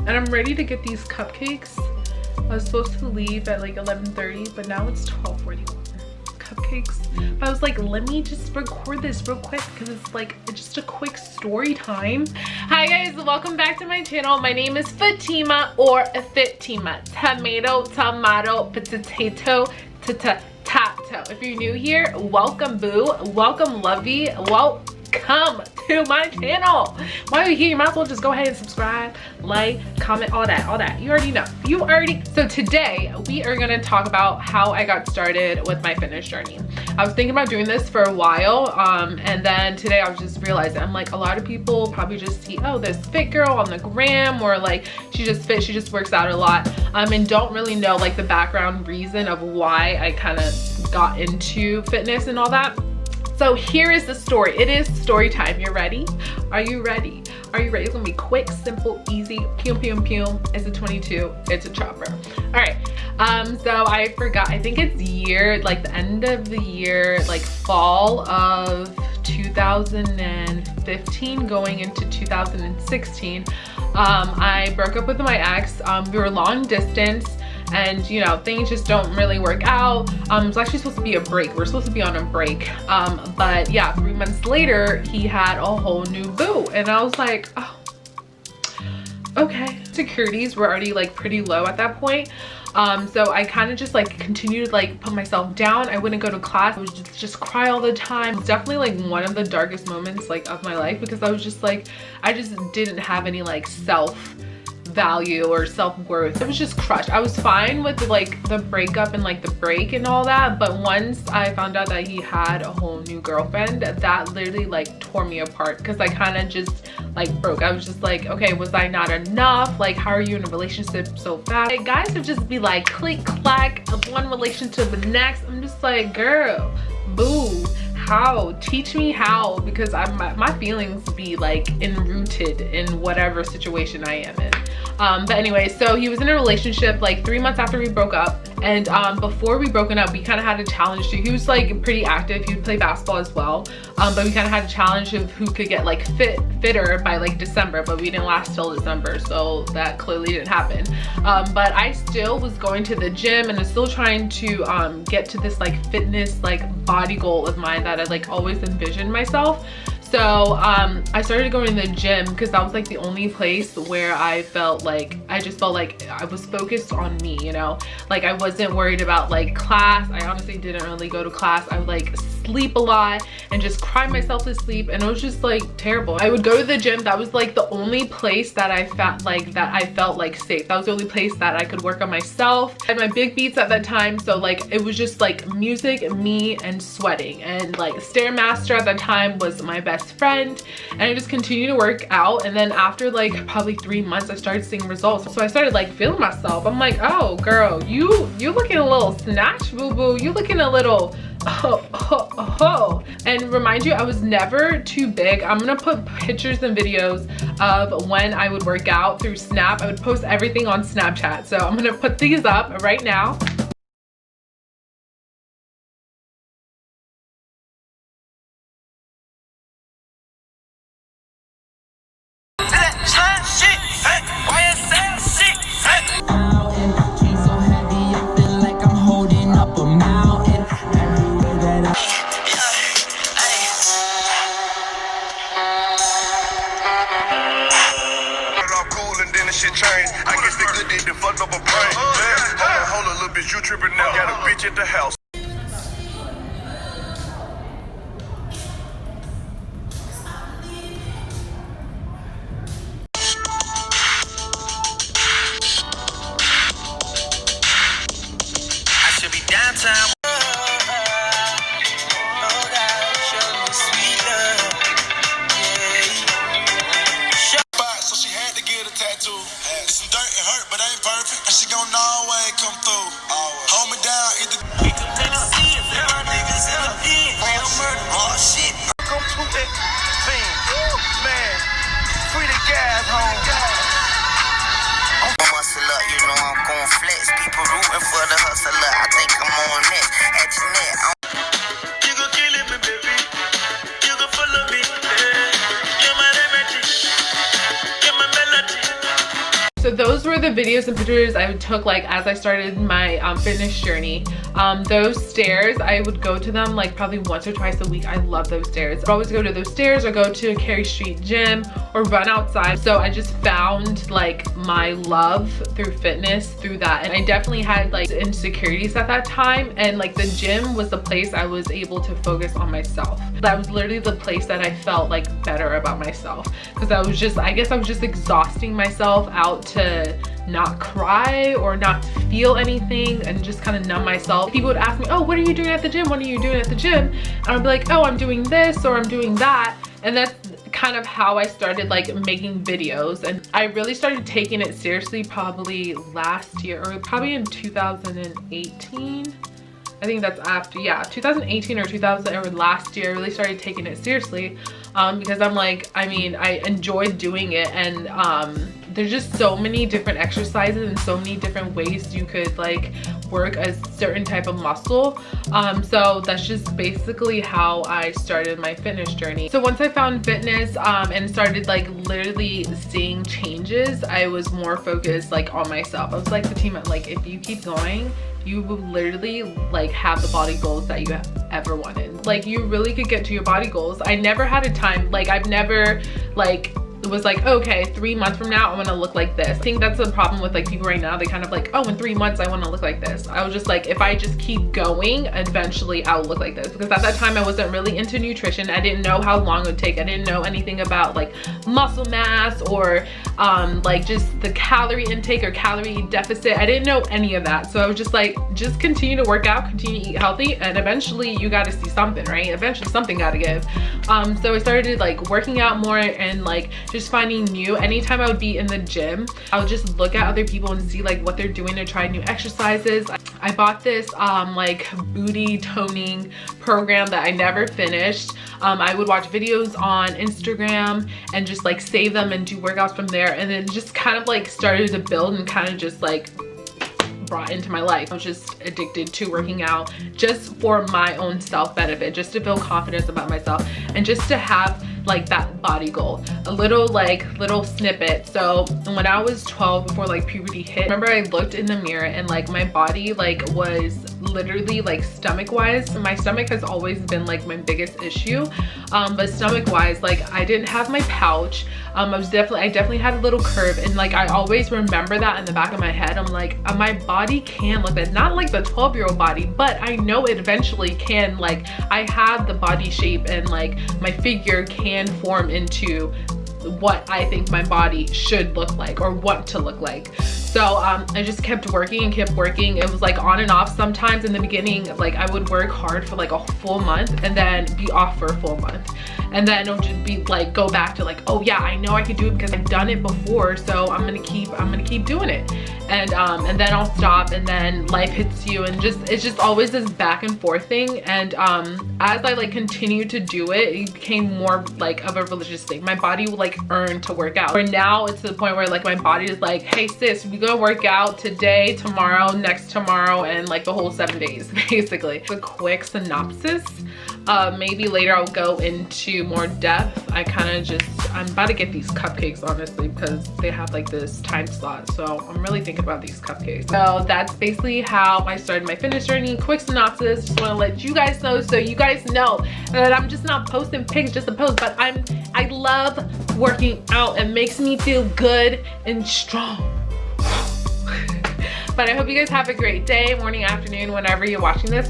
and I'm ready to get these cupcakes. I was supposed to leave at like 11:30, but now it's 12:41. Cupcakes. But I was like, let me just record this real quick because it's like just a quick story time. Hi guys, welcome back to my channel. My name is Fatima or Fatima. Tomato, potato, tato. If you're new here, welcome boo, welcome lovey, welcome to my channel. While you're here, you might as well just go ahead and subscribe, like, comment, all that. You already know. So today we are gonna talk about how I got started with my fitness journey. I was thinking about doing this for a while, and then today I was just realizing, I'm like, a lot of people probably just see, oh, this fit girl on the gram, or like she just works out a lot, and don't really know like the background reason of why I kind of got into fitness and all that. So here is the story. It is story time. You ready? Are you ready? Are you ready? It's gonna be quick, simple, easy. Pew, pew, pew. It's a 22. It's a chopper. All right. So I forgot. I think it's like the end of the year, like fall of 2015 going into 2016. I broke up with my ex. We were long distance. And you know, things just don't really work out. It's actually supposed to be a break. We're supposed to be on a break. But yeah, 3 months later, he had a whole new boo. And I was like, oh, okay. Securities were already like pretty low at that point. So I kind of just like continued to like put myself down. I wouldn't go to class. I would just cry all the time. It was definitely like one of the darkest moments like of my life, because I was just like, I just didn't have any like self-value or self-worth. It was just crushed. I was fine with like the breakup and like the break and all that, but once I found out that he had a whole new girlfriend, that literally like tore me apart, because I kind of just like broke. I was just like, okay, was I not enough? Like, how are you in a relationship so fast? Like, guys would just be like click clack of one relationship to the next. I'm just like, girl, boo, how? Teach me how, because my feelings be like enrooted in whatever situation I am in. But anyway, so he was in a relationship like 3 months after we broke up, and before we broken up, we kind of had a challenge too. He was like pretty active. He would play basketball as well, but we kind of had a challenge of who could get like fitter by like December, but we didn't last till December, so that clearly didn't happen. But I still was going to the gym and was still trying to get to this like fitness like body goal of mine that I like always envisioned myself. So I started going to the gym because that was like the only place where I felt like, I just felt like I was focused on me, you know? Like I wasn't worried about like class. I honestly didn't really go to class. I would like sleep a lot and just cry myself to sleep, and it was just like terrible. I would go to the gym. That was like the only place that I felt like safe. That was the only place that I could work on myself. I had my big beats at that time, so like it was just like music, me, and sweating. And like Stairmaster at that time was my best friend, and I just continued to work out. And then after like probably 3 months, I started seeing results. So I started like feeling myself. I'm like, oh girl, you looking a little snatch, boo boo. You looking a little and remind you, I was never too big. I'm gonna put pictures and videos of when I would work out through Snap. I would post everything on Snapchat, so I'm gonna put these up right now. I guess the good did the fucked up a brain. Hold a little bitch, you tripping now. Got a bitch at the house. I should be downtown. So those were the videos and pictures I took like as I started my fitness journey. Those stairs, I would go to them like probably once or twice a week. I love those stairs. I'd always go to those stairs or go to Cary Street Gym or run outside. So I just found like my love through fitness through that. And I definitely had like insecurities at that time, and like the gym was the place I was able to focus on myself. That was literally the place that I felt like better about myself, because I guess I was just exhausting myself out to not cry or not feel anything and just kind of numb myself. People would ask me, oh, what are you doing at the gym? What are you doing at the gym? And I'd be like, oh, I'm doing this or I'm doing that. And that's kind of how I started like making videos. And I really started taking it seriously probably last year, or probably in 2018. I think that's after, yeah, 2018 or 2000 or last year I really started taking it seriously, because I'm like, I mean, I enjoyed doing it, and there's just so many different exercises and so many different ways you could like work a certain type of muscle. So that's just basically how I started my fitness journey. So once I found fitness and started like literally seeing changes, I was more focused like on myself. I was like the team, like if you keep going, you will literally like have the body goals that you ever wanted. Like you really could get to your body goals. I never had a time, like I've never like it was like, okay, 3 months from now I want to look like this. I think that's the problem with like people right now. They kind of like, oh, in 3 months I want to look like this. I was just like, if I just keep going, eventually I'll look like this. Because at that time I wasn't really into nutrition. I didn't know how long it would take. I didn't know anything about like muscle mass or like just the calorie intake or calorie deficit. I didn't know any of that. So I was just like, just continue to work out, continue to eat healthy, and eventually you got to see something, right? Eventually something got to give. So I started like working out more and like just finding new. Anytime I would be in the gym, I would just look at other people and see like what they're doing to try new exercises. I bought this like booty toning program that I never finished. I would watch videos on Instagram and just like save them and do workouts from there, and then just kind of like started to build and kind of just like brought into my life. I was just addicted to working out just for my own self benefit, just to feel confidence about myself and just to have like that body goal, a little snippet. So when I was 12, before like puberty hit, I remember I looked in the mirror and like my body like was literally like stomach wise, my stomach has always been like my biggest issue, but stomach wise, like I didn't have my pouch. I definitely had a little curve, and like I always remember that in the back of my head. I'm like, my body can look that, not like the 12-year-old body, but I know it eventually can. Like I have the body shape and like my figure can form into what I think my body should look like or want to look like. So I just kept working and kept working. It was like on and off. Sometimes in the beginning, like I would work hard for like a full month and then be off for a full month. And then it'll just be like, go back to like, oh yeah, I know I could do it because I've done it before. So I'm gonna keep doing it. And then I'll stop, and then life hits you, and it's just always this back and forth thing. And as I like continued to do it, it became more like of a religious thing. My body will like earn to work out. Where now it's to the point where like my body is like, hey sis, we gonna work out today, tomorrow, next tomorrow, and like the whole 7 days basically. A quick synopsis. Maybe later I'll go into more depth. I'm about to get these cupcakes honestly, because they have like this time slot. So I'm really thinking about these cupcakes. So that's basically how I started my fitness journey. Quick synopsis. Just want to let you guys know, so you guys know that I'm just not posting pics just to post, but I love working out. It makes me feel good and strong. But I hope you guys have a great day, morning, afternoon, whenever you're watching this.